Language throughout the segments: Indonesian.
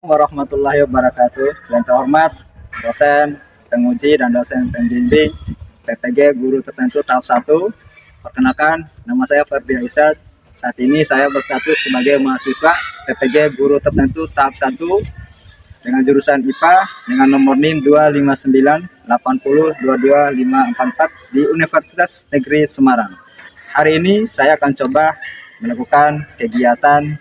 Warahmatullahi wabarakatuh. Yang terhormat dosen penguji dan dosen pembimbing PPG Guru Tertentu tahap 1. Perkenalkan, nama saya Ferdi Aisyad. Saat ini saya berstatus sebagai mahasiswa PPG Guru Tertentu tahap 1 dengan jurusan IPA dengan nomor NIM 25980222544 di Universitas Negeri Semarang. Hari ini saya akan coba melakukan kegiatan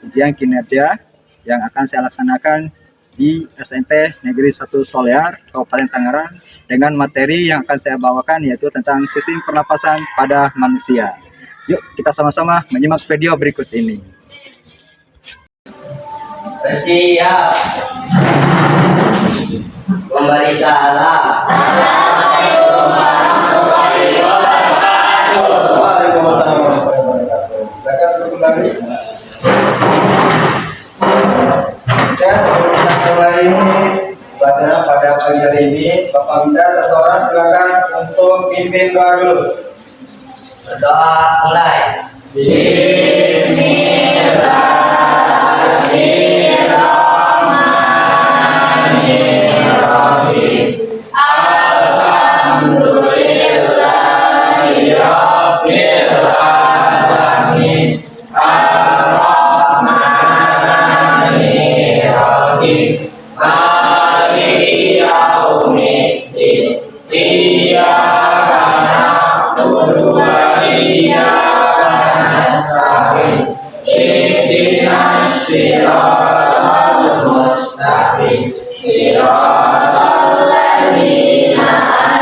ujian kinerja yang akan saya laksanakan di SMP Negeri 1 Solear, Kabupaten Tangerang, dengan materi yang akan saya bawakan yaitu tentang sistem pernapasan pada manusia. Yuk kita sama-sama menyimak video berikut ini. Bersiap. Memberi salam. Assalamualaikum warahmatullahi wabarakatuh. Waalaikumsalam warahmatullahi wabarakatuh. Silakan kembali. Ya, sebelum kita mulai pelajaran pada pagi hari ini, Bapak minta satu orang silakan untuk pimpin doa dulu. Berdoa mulai. Bismillahirrahmanirrahim. Alhamdulillahirabbil alamin. Maliki yaumiddin. Iyyaka na'budu wa iyyaka nasta'in. Ihdinas siratal mustaqim. Siratal ladzina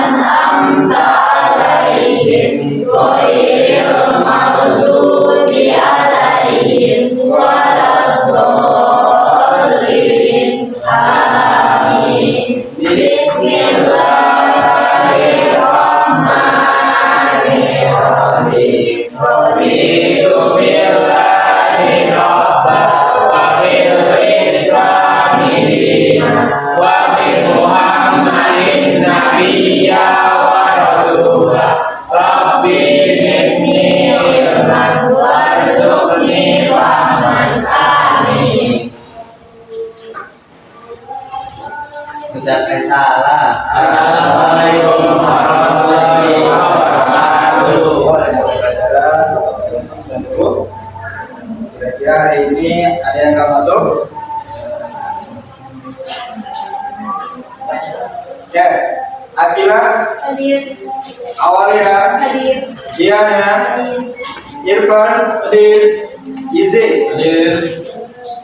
an'amta 'alaihim ghairil maghdubi 'alaihim waladdallin. Amin. Bismillahirrahmanirrahim. Raditu billahi rabban wa bil islami dinan wa bi Muhammadin nabiyya wa rasulah. Rabbi zidni ilman warzuqni fahman. Amin. Ucapkan salam. Assalamualaikum warahmatullahi wabarakatuh. Kira-kira hari ini ada yang nggak masuk? Oke, Akila, Hadir. Awalia, Hadir. Diana, Irfan, Izzy,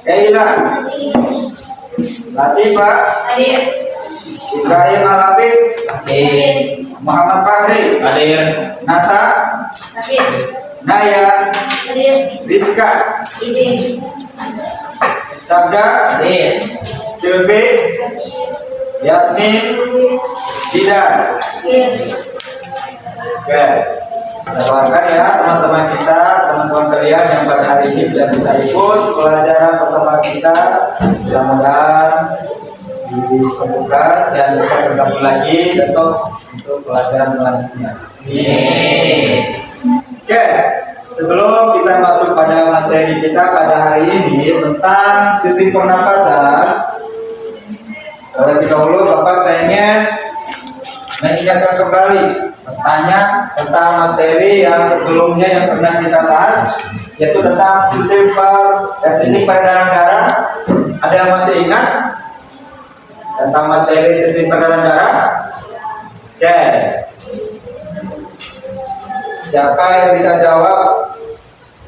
Kaila, Latifah, Hadir. Ibrahim Al-Hafiz, Hadir. Muhammad Fahri, Hadir. Nata, Hadir. Naya, Hadir. Rizka, Izin. Sabda, Hadir. Silvi, Yasmin, Zidan. Hadir. Oke, doakan ya teman-teman kita, teman-teman kalian yang pada hari ini tidak bisa ikut pelajaran bersama kita. Mudah-mudahan disembuhkan dan bisa bertemu lagi besok untuk pelajaran selanjutnya. Oke, sebelum kita masuk pada materi kita pada hari ini tentang sistem pernapasan, terlebih dahulu Bapak pengen mengingatkan kembali bertanya tentang materi yang sebelumnya yang pernah kita bahas, yaitu tentang sistem peredaran darah. Ada yang masih ingat tentang materi sistem peredaran darah? Oke, siapa yang bisa jawab?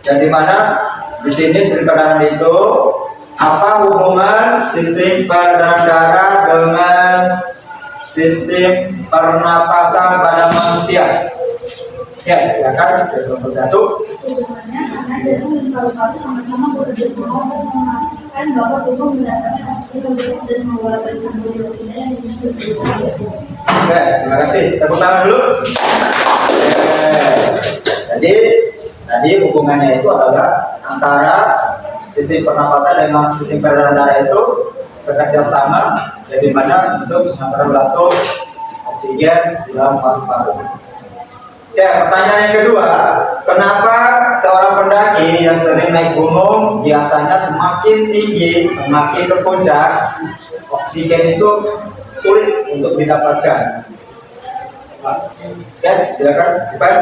Dan di mana di sini sistem peredaran itu apa hubungan sistem peredaran darah dengan sistem pernapasan pada manusia? Ya, silakan nomor 1. Hubungannya karena jantung dan paru-paru sama-sama bekerja sama untuk memastikan bahwa tubuh mendatangkan oksigen dan mengeluarkan karbon dioksida yang dibutuhkan. Oke, terima kasih. Tepuk tangan dulu. Oke. Tadi hubungannya itu adalah antara sistem pernapasan dengan sistem peredaran darah itu bekerja sama, jadi mana untuk mengantar langsung oksigen di dalam paru-paru. Ya, pertanyaan yang kedua, kenapa seorang pendaki yang sering naik gunung biasanya semakin tinggi, semakin ke puncak, oksigen itu sulit untuk didapatkan. Ya, silakan, Ivan.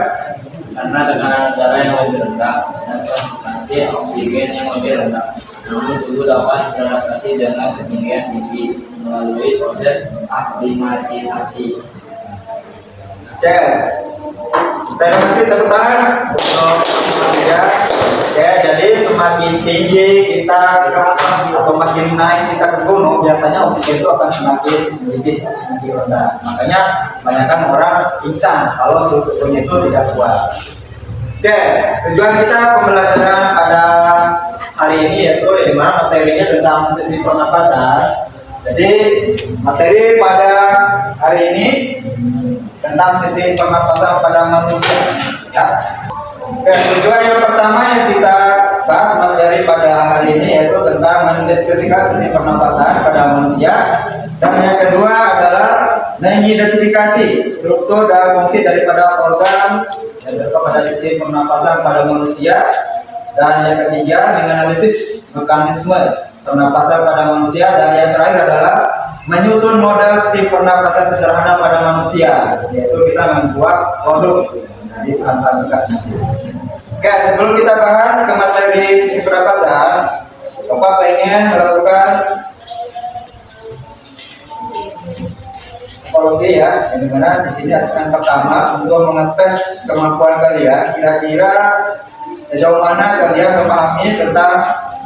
Karena tekanan udara yang lebih rendah dan konsentrasi oksigen yang lebih rendah. Namun tubuh dapat beradaptasi dengan ketinggian tinggi melalui proses aklimatisasi. Oke, terima kasih tepuk tangan untuk ya. Oke, jadi semakin tinggi kita ke atas atau makin naik kita ke gunung, biasanya oksigen itu akan semakin menipis, semakin rendah. Makanya kebanyakan orang pingsan kalau suhu tubuhnya itu tidak kuat. Oke, tujuan kita pembelajaran pada hari ini yaitu di mana materinya tentang sistem pernapasan. Jadi materi pada hari ini tentang sistem pernapasan pada manusia. Ya. Oke, tujuan yang pertama yang kita bahas materi pada hari ini yaitu tentang mendeskripsikan sistem pernapasan pada manusia. Dan yang kedua adalah mengidentifikasi struktur dan fungsi daripada organ yang terdapat pada sistem pernapasan pada manusia. Dan yang ketiga menganalisis mekanisme pernapasan pada manusia. Dan yang terakhir adalah menyusun model sistem pernapasan sederhana pada manusia, yaitu kita membuat produk dari bahan-bahan bekas. Oke, sebelum kita bahas ke materi sistem pernapasan, Bapak pengen melakukan evaluasi ya, yang dimana di sini asesmen pertama untuk mengetes kemampuan kalian, kira-kira sejauh mana kalian memahami tentang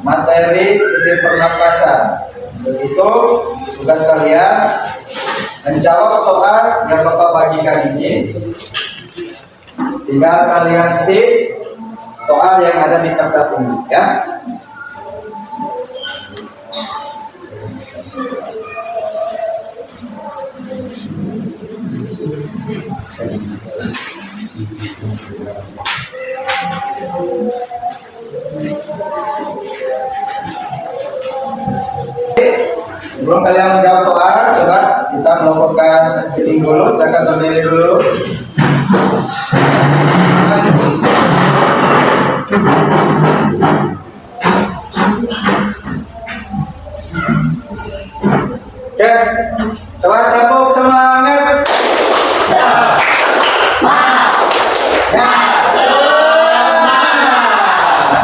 materi sistem pernapasan. Begitu tugas kalian menjawab soal yang Bapak bagikan ini. Tinggal kalian isi soal yang ada di kertas ini ya. Sebelum kalian menjawab soal, coba kita melakukan speeding dulu. Silakan berdiri dulu. Oke, coba tepuk semangat.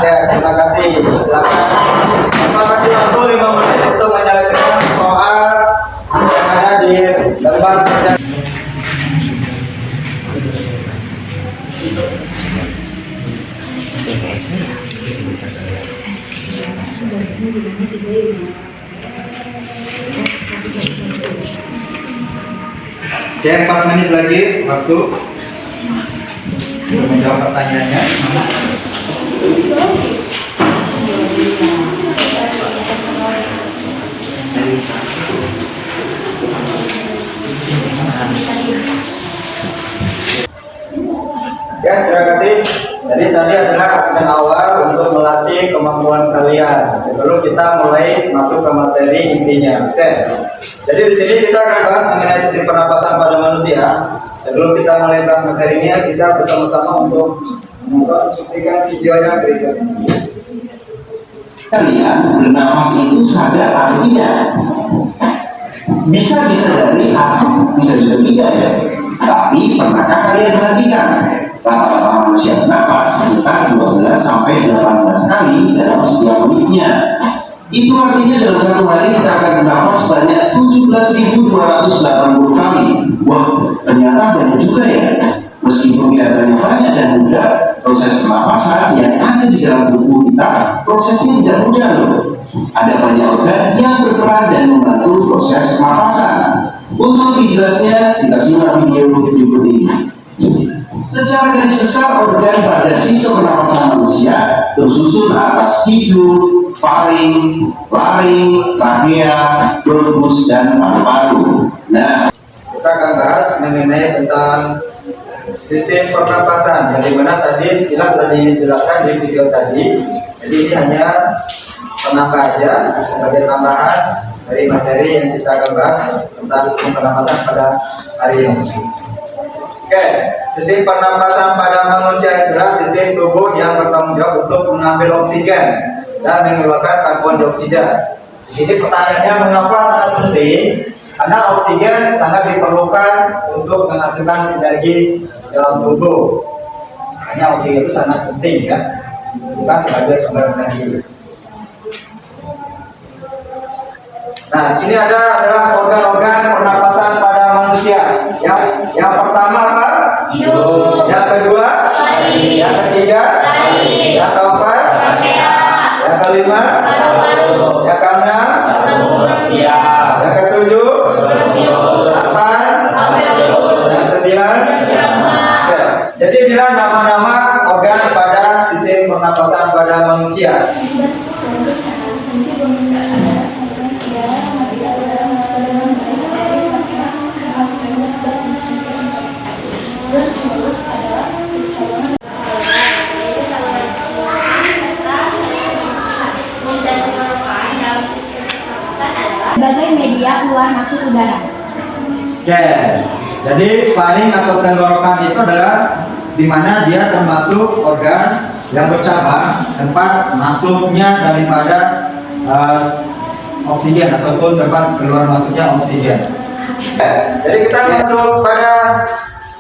Ya, terima kasih. Silakan. Terima kasih waktu 5 menit untuk menyelesaikan soal yang ada di lembar kerja. Oke, 4 menit lagi waktu untuk menjawab pertanyaannya. Ya, terima kasih. Jadi tadi adalah asesmen awal untuk melatih kemampuan kalian sebelum kita mulai masuk ke materi intinya. Oke. Jadi di sini kita akan bahas mengenai sistem pernapasan pada manusia. Sebelum kita mulai bahas materinya, kita bersama-sama untuk menonton cuplikan video yang berikut ini. Kalian bernafas itu sadar atau tidak? Bisa dari atau bisa juga tidak ya. Tapi pernahkah kalian perhatikan rata-rata manusia bernafas sekitar 12 sampai 18 kali dalam setiap menitnya. Itu artinya dalam satu hari kita akan bernafas sebanyak 17.280 kali. Wah, ternyata banyak juga ya. Meskipun kelihatannya banyak dan mudah, proses pernapasan yang ada di dalam tubuh kita prosesnya tidak mudah loh. Ada banyak organ yang berperan dan membantu proses pernapasan. Untuk lebih jelasnya, kita simak video berikut ini. Secara garis besar, organ pada sistem pernapasan manusia tersusun atas hidung, faring, laring, trachea, bronkus, dan paru-paru. Nah, Kita akan bahas mengenai tentang sistem pernapasan, yang dimana tadi sekilas sudah dijelaskan di video tadi. Jadi ini hanya penambah aja sebagai tambahan dari materi yang kita akan bahas tentang sistem pernapasan pada hari ini. Oke, sistem pernapasan pada manusia adalah sistem tubuh yang bertanggung jawab untuk mengambil oksigen dan mengeluarkan karbon dioksida. Di sini pertanyaannya mengapa sangat penting? Karena oksigen sangat diperlukan untuk menghasilkan energi dalam tubuh. Makanya oksigen itu sangat penting ya, bukan sebagai sumber energi. Nah, di sini adalah organ-organ pernapasan pada manusia. Yang pertama apa? Hidup. Yang kedua? Tahi. Yang ketiga? Tahi. Yang keempat? Rangkaian. Yang kelima? Paru-paru. Yang keenam? Rangkaian. Yang ketujuh? Delapan? Yang sembilan? Oke. Jadi inilah nama-nama organ pada sistem pernapasan pada manusia. Sebagai media keluar masuk udara. Oke, jadi faring atau tenggorokan itu adalah di mana dia termasuk organ yang bercabang tempat masuknya daripada oksigen ataupun tempat keluar masuknya oksigen. Oke, jadi kita masuk pada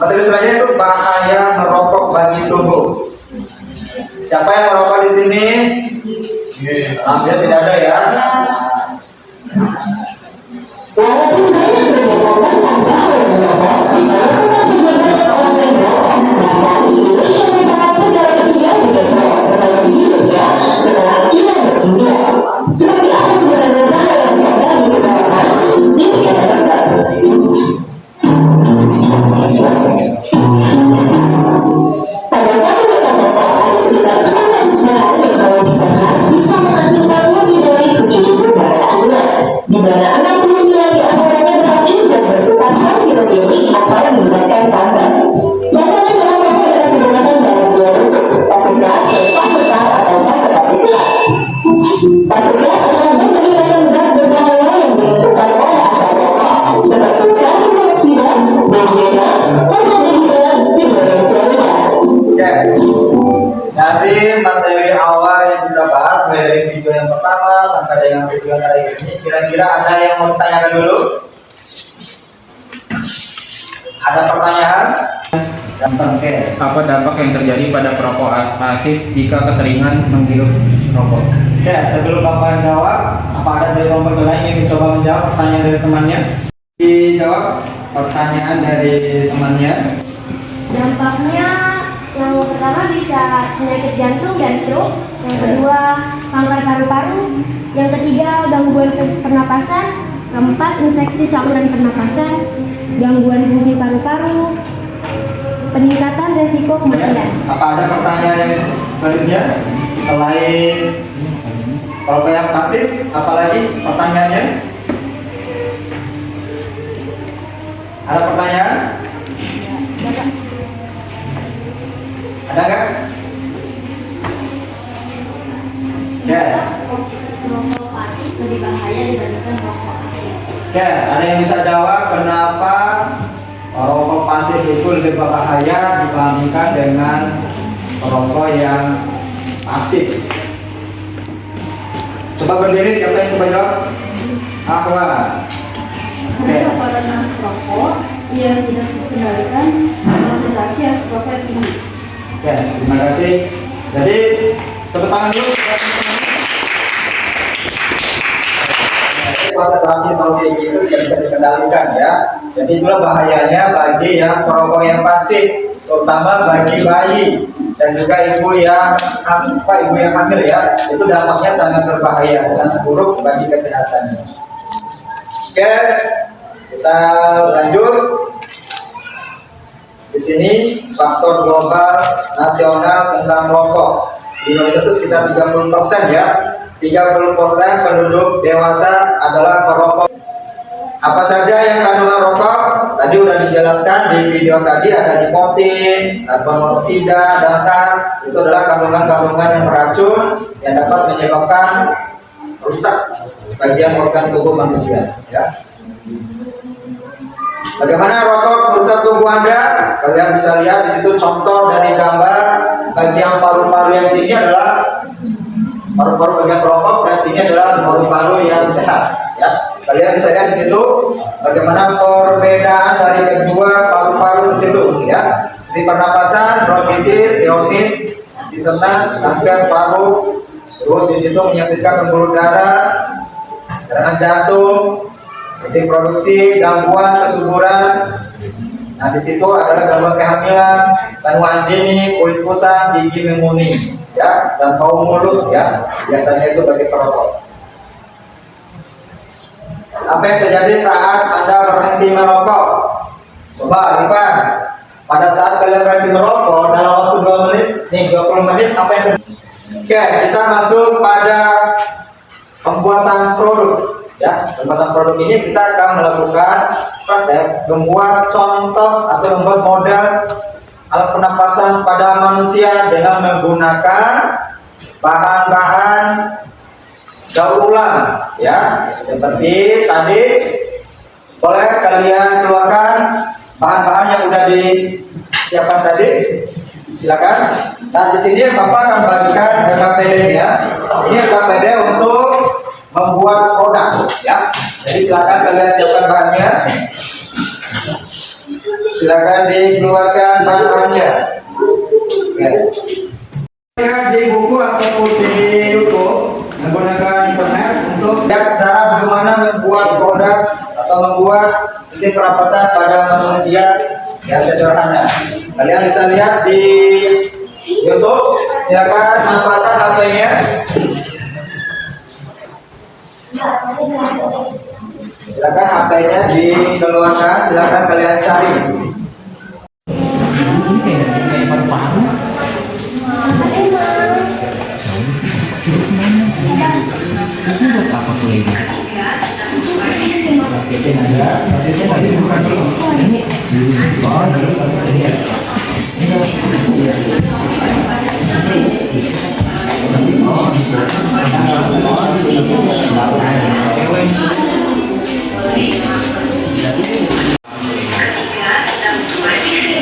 materi selanjutnya, itu bahaya merokok bagi tubuh. Siapa yang merokok di sini? Alhamdulillah tidak ada ya. Dari materi awal yang kita bahas, mulai dari video yang pertama sampai dengan video yang terakhir ini, kira-kira ada yang mau ditanyakan dulu? Ada pertanyaan? Apa dampak yang terjadi pada perokok pasif jika keseringan menghirup rokok? Oke, sebelum Bapak jawab, apa ada dari kelompok lain yang mencoba menjawab pertanyaan dari temannya? Dijawab pertanyaan dari temannya. Dampaknya yang pertama bisa penyakit jantung dan stroke, yang kedua kanker paru-paru, yang ketiga gangguan pernapasan, keempat infeksi saluran pernapasan, gangguan fungsi paru-paru, peningkatan resiko kematian. Apa ada pertanyaan yang selanjutnya selain perokok yang pasif? Apalagi pertanyaannya? Ada pertanyaan? Ada nggak? Ya. Rokok pasif lebih bahaya dibandingkan rokok aktif. Ya, ada yang bisa jawab kenapa rokok pasif itu lebih berbahaya dibandingkan dengan rokok yang pasif? Coba berdiri, siapa yang coba jawab? Ahwa. Oke. Karena pada asap rokok yang tidak terkendalikan konsentrasi asap rokok yang tinggi. Ya, terima kasih. Jadi tepuk tangan dulu. Konsentrasi kalau kayak gitu tidak bisa dikendalikan ya. Jadi itulah bahayanya bagi yang perokok yang pasif, terutama bagi bayi dan juga ibu yang hamil ya. Itu dampaknya sangat berbahaya, sangat buruk bagi kesehatannya. Oke, kita lanjut. Di sini faktor global nasional tentang rokok di Indonesia itu sekitar 30% ya. 30% penduduk dewasa adalah perokok. Apa saja yang kandungan rokok? Tadi udah dijelaskan di video tadi, ada nikotin, karbon monoksida, dangkal. Itu adalah kandungan-kandungan yang beracun yang dapat menyebabkan rusak bagian organ tubuh manusia ya. Bagaimana rokok merusak tubuh Anda? Kalian bisa lihat di situ contoh dari gambar bagian paru-paru yang sini adalah paru-paru bagian rokok dan sini adalah paru-paru yang sehat. Ya, kalian bisa lihat di situ bagaimana perbedaan dari kedua paru-paru di situ. Ya, sisi pernapasan, bronkitis, bronkitis, di sana kanker paru, terus di situ menyebabkan pembuluh darah, serangan jantung, sisi produksi, gangguan kesuburan. Nah, di situ adalah gangguan kehamilan, kandungan dini, kulit kusam, gigi menguning, ya, dan bau mulut, ya. Biasanya itu bagi perokok. Apa yang terjadi saat Anda berhenti merokok? Coba, Rifan. Pada saat kalian berhenti merokok dalam waktu 2 menit, nih 20 menit, apa yang terjadi? Oke, kita masuk pada pembuatan produk. Ya, pembuatan produk ini kita akan melakukan praktek membuat contoh atau membuat model alat pernapasan pada manusia dengan menggunakan bahan-bahan daur ulang, ya, seperti tadi. Boleh kalian keluarkan bahan-bahan yang sudah disiapkan tadi, silakan. Nah, di sini Bapak akan bagikan RKPD, ya. Ini RKPD untuk membuat produk, ya. Jadi silakan kalian siapkan bahannya. Silakan dikeluarkan bahan-bahannya. Oke. Di buku ataupun di YouTube menggunakan internet untuk lihat cara bagaimana membuat produk atau membuat sistem pernapasan pada manusia yang sederhana. Kalian bisa lihat di YouTube. Silakan manfaatkan HP-nya. Silakan HP-nya dikeluarkan. Silakan kalian cari. Ini kayak paru-paru. Ini buat apa tuh ini? Plastisnya ada. Plastisnya tadi bukan dulu. Ini. Oh, ini plastisnya. Ini. Oh,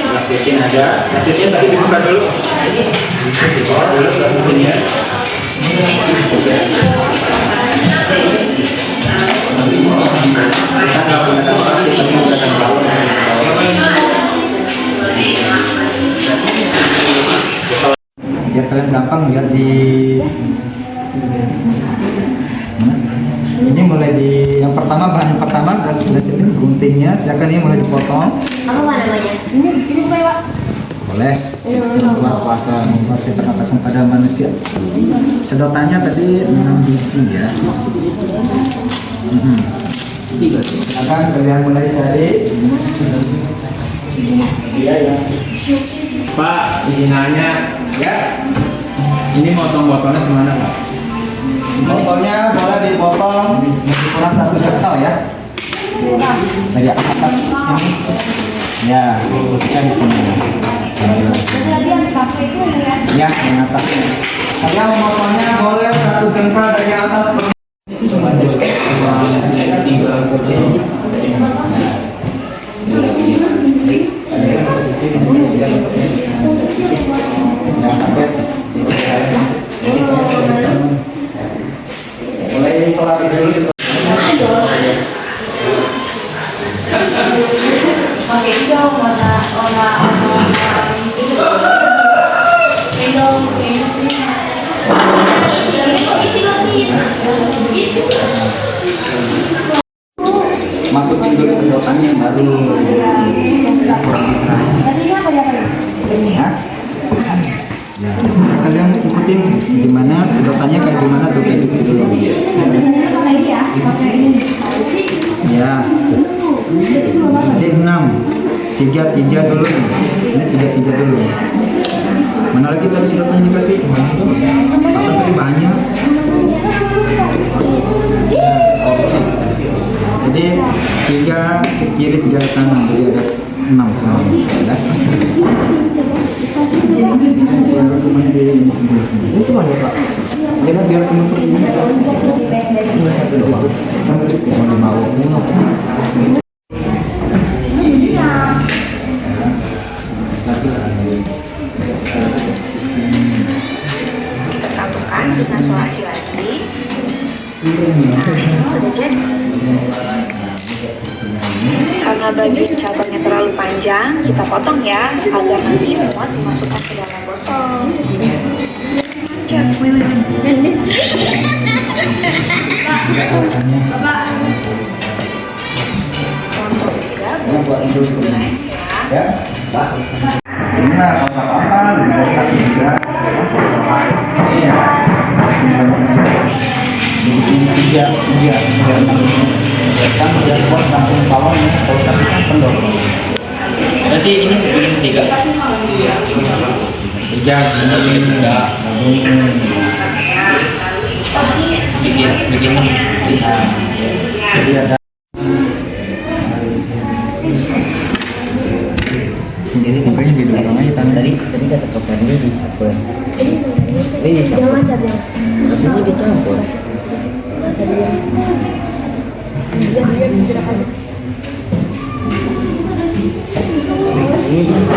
plastisnya ada. Plastisnya tadi dibuka dulu. Ini. Oh, dulu plastisnya. Biar kalian gampang lihat di ini, mulai di yang pertama, bahan yang pertama sudah sini guntingnya. Silakan ini mulai dipotong. Apa namanya? Ini supaya Pak. Boleh. Sistem pernapasan pernapasan pada manusia. Sedotannya tadi 6 biji, ya. Silakan kalian mulai cari. Iya, ya. Pak, izin nanya, ya. Ini motong-motongnya semana, Pak? Botolnya boleh dipotong kurang 1 jengkal, ya. Dari atas sini. Ya, bisa di sini. Tadi yang pakai itu Ya, yang atasnya. Kalian memotongnya boleh 1 jengkal dari atas. Mulai isolasi dulu. Pakai hijau warna Masukin dulu sedotannya baru konsentrasi. tadinya apa ya Pak? Ini, ya. Ya, kalian ikutin gimana sedotannya, kayak gimana tuh, kayak gitu dulu. Pakai ini ya, pakai ini nih. Ya. Ini 6. 3 dulu nih. Ini 3 dulu. Mana lagi tadi sedotannya dikasih? Pasang tadi banyak. Jadi 3 ke kiri, 3 ke kanan, jadi ada 6 semua. Ya. Harus semuanya ini semua. Ini semuanya, Pak. Ya, biar teman-teman ini. Ini 1 doang. Sama cukup mau mau. kita solasi lagi. Nah, sudah jadi. Karena bagian cabangnya terlalu panjang, kita potong ya, agar nanti muat dimasukkan ke dalam botol. Potong juga buat goreng ya. Ini apa-apa bisa satu juga. Iya. Tiga. Kan udah buat kampung bawang ya, kalau satu kan kendor. Berarti ini bikin tiga. Iya. Tiga. Bikin enam. Jadi ada sendiri makanya beda orang aja tangan. tadi kata Sopan ini dicampur Jangan cabai. maksudnya dicampur ini silakan dirapikan dulu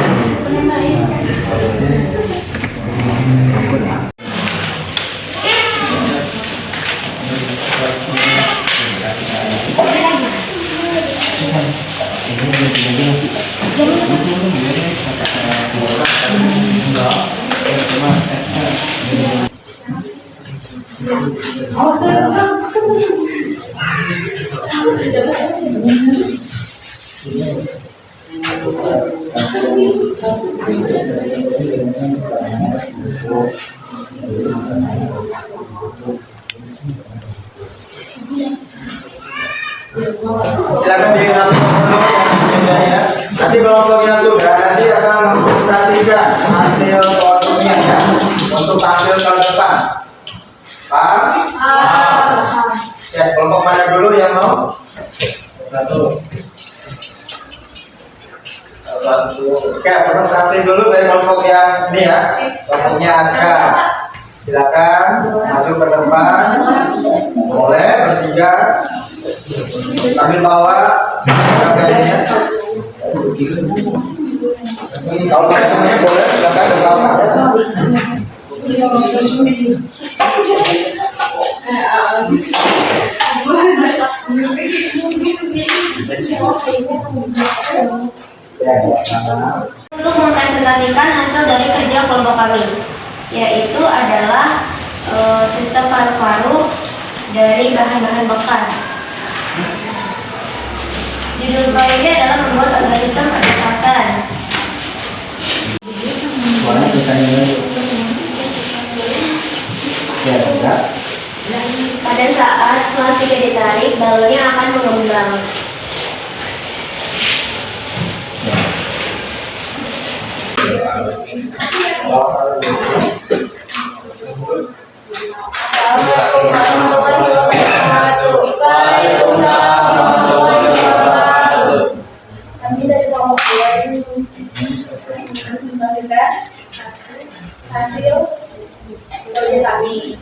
ya. Nanti kelompoknya sudah, nanti akan mempresentasikan hasil fotonya ya untuk tampil tahun depan. Paham? Ya, kelompok mana dulu yang mau? Satu. Oke, presentasi dulu dari kelompok yang ini ya, kelompoknya Aska. Silakan maju ke depan. Boleh bertiga. Sambil bawa KPD-nya. Kalau pakai semuanya boleh, silakan ke belakang. Untuk mempresentasikan hasil dari kerja kelompok kami, yaitu adalah sistem paru-paru dari bahan-bahan bekas. Judul proyeknya adalah membuat organisme pernapasan. Suaranya tulisannya dulu. Ya, enggak. Pada saat plastiknya ditarik, balonnya akan mengembang. Assalamualaikum warahmatullahi wabarakatuh. Waalaikumsalam warahmatullahi wabarakatuh. Kami dari kelompok 2 ini mempresentasikan hasil kerja kami.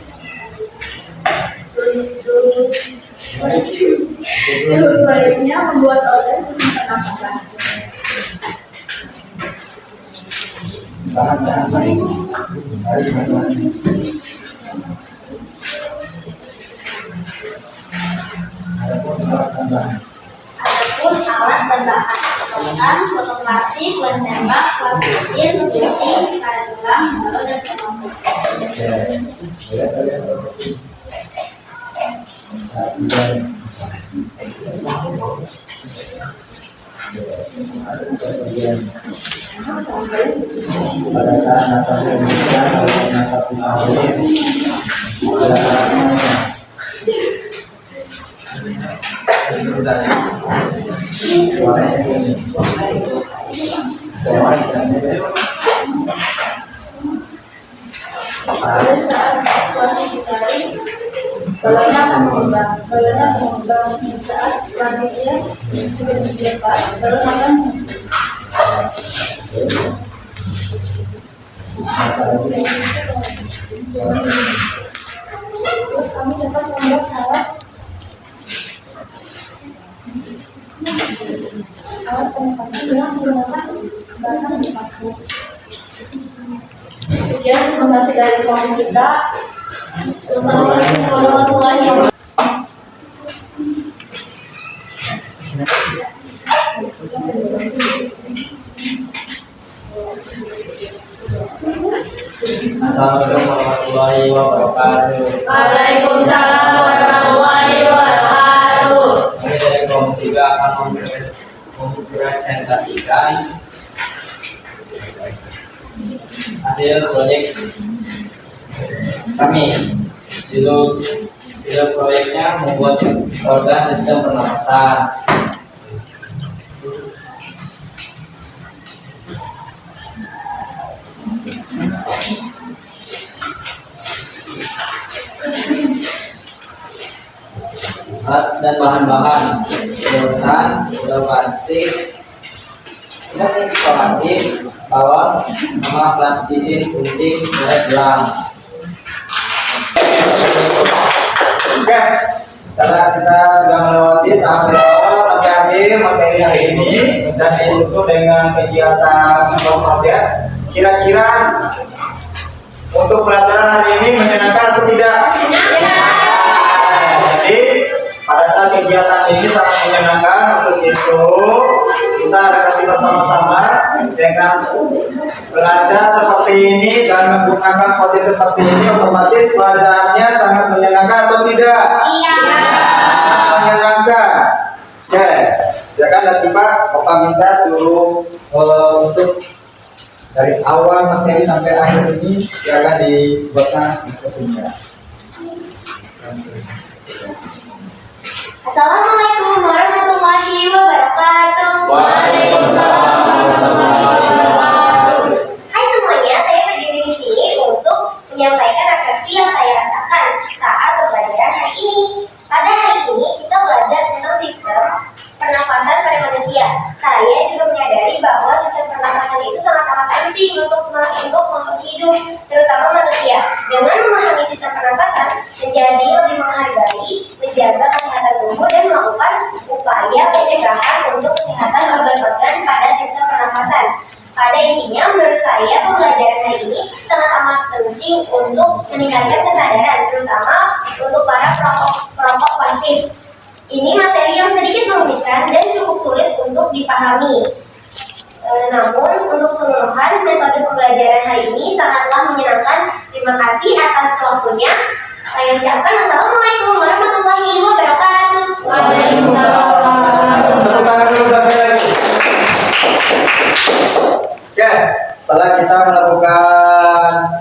Judul proyeknya membuat organ sistem pernapasan. Adapun alat dan bahan contohkan fotoplastik, lem tembak, plastik, gunting, karet gelang, balon dan semangkuk. Pada saat nafas Indonesia, kalau nafas Indonesia, Pada saat situasi ditarik, balonnya akan mengembang. Balonnya akan mengembang saat selanjutnya sudah dilepas. Balon akan terus kami dapat membuat alat pernapasan yang menggunakan bahan bekas. Kemudian informasi dari kelompok kita Wassalamualaikum warahmatullahi wabarakatuh. Assalamualaikum warahmatullahi wabarakatuh. Waalaikumsalam warahmatullahi wabarakatuh. Kami dari Komisi 3 akan mempresentasikan hasil proyek kami. Judul proyeknya membuat organ sistem pernapasan. Alat dan bahan-bahan sedotan, plastik, balon, sama plastisin, gunting, gelang. Oke, setelah kita sudah melewati tahap dari awal sampai akhir materi hari ini dan ditutup dengan kegiatan membuat kira-kira untuk pelajaran hari ini menyenangkan atau tidak? Jadi pada saat kegiatan ini sangat menyenangkan. Untuk itu kita refleksi bersama-sama dengan belajar seperti ini dan menggunakan kode seperti ini, otomatis pelajarannya sangat menyenangkan atau tidak? Iya. Sangat menyenangkan. Oke, silakan Latifah, Bapak minta suruh untuk dari awal materi sampai akhir ini silakan dibuatkan videonya. Assalamualaikum warahmatullahi wabarakatuh. Waalaikumsalam warahmatullahi wabarakatuh. Hai semuanya, saya berdiri di sini untuk menyampaikan refleksi yang saya rasakan saat pembelajaran hari ini. Pada hari ini kita belajar tentang sistem pernapasan pada manusia. Saya juga menyadari bahwa sistem pernapasan itu sangat amat penting untuk makhluk hidup, terutama manusia. Dengan memahami sistem pernapasan, menjadi lebih menghargai, menjaga kesehatan tubuh dan melakukan upaya pencegahan untuk kesehatan organ-organ pada sistem pernapasan. Pada intinya, menurut saya pembelajaran hari ini sangat amat penting untuk meningkatkan kesadaran, terutama untuk para kelompok pasif. Ini materi yang sedikit merumitkan dan cukup sulit untuk dipahami. Namun, untuk keseluruhan metode pembelajaran hari ini sangatlah menyenangkan. Terima kasih atas waktunya. Saya ucapkan Assalamualaikum warahmatullahi wabarakatuh. Waalaikumsalam. Tepuk tangan dulu berapa lagi? Oke, setelah kita melakukan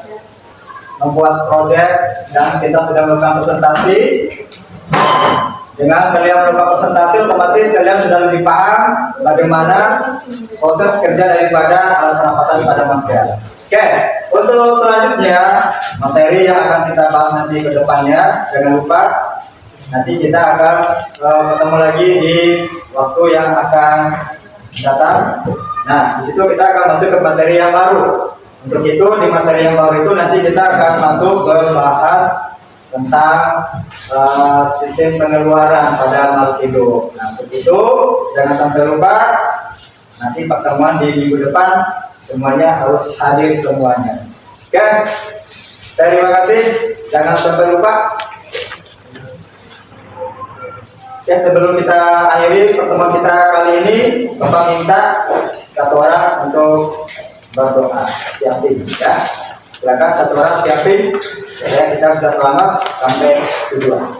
membuat proyek dan kita sudah melakukan presentasi, dengan kalian melakukan presentasi otomatis kalian sudah lebih paham bagaimana proses kerja daripada alat pernapasan pada manusia. Oke, untuk selanjutnya materi yang akan kita bahas nanti ke depannya, jangan lupa nanti kita akan ketemu lagi di waktu yang akan datang. Nah, di situ kita akan masuk ke materi yang baru. Untuk itu di materi yang baru itu nanti kita akan masuk ke bahas tentang sistem pengeluaran pada makhluk hidup. Nah, untuk itu jangan sampai lupa nanti pertemuan di minggu depan semuanya harus hadir semuanya. Oke, terima kasih. Jangan sampai lupa. Ya, sebelum kita akhiri pertemuan kita kali ini, Bapak minta satu orang untuk berdoa. Siapin ya. Silakan satu orang siapin supaya kita bisa selamat sampai tujuan.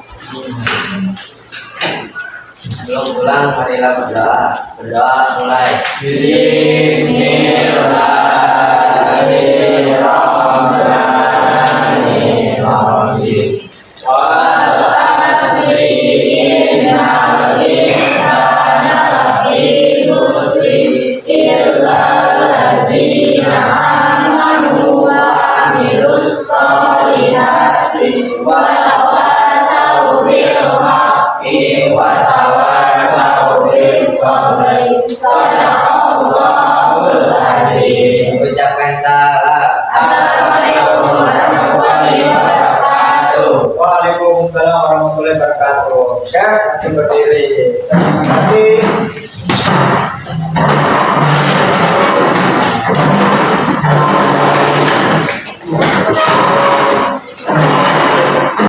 Belum pulang, marilah berdoa. Berdoa mulai. Bismillahirrahmanirrahim. Ucapkan salam. Assalamualaikum warahmatullahi wabarakatuh. Waalaikumsalam warahmatullahi wabarakatuh. Ya, masih berdiri. Terima kasih.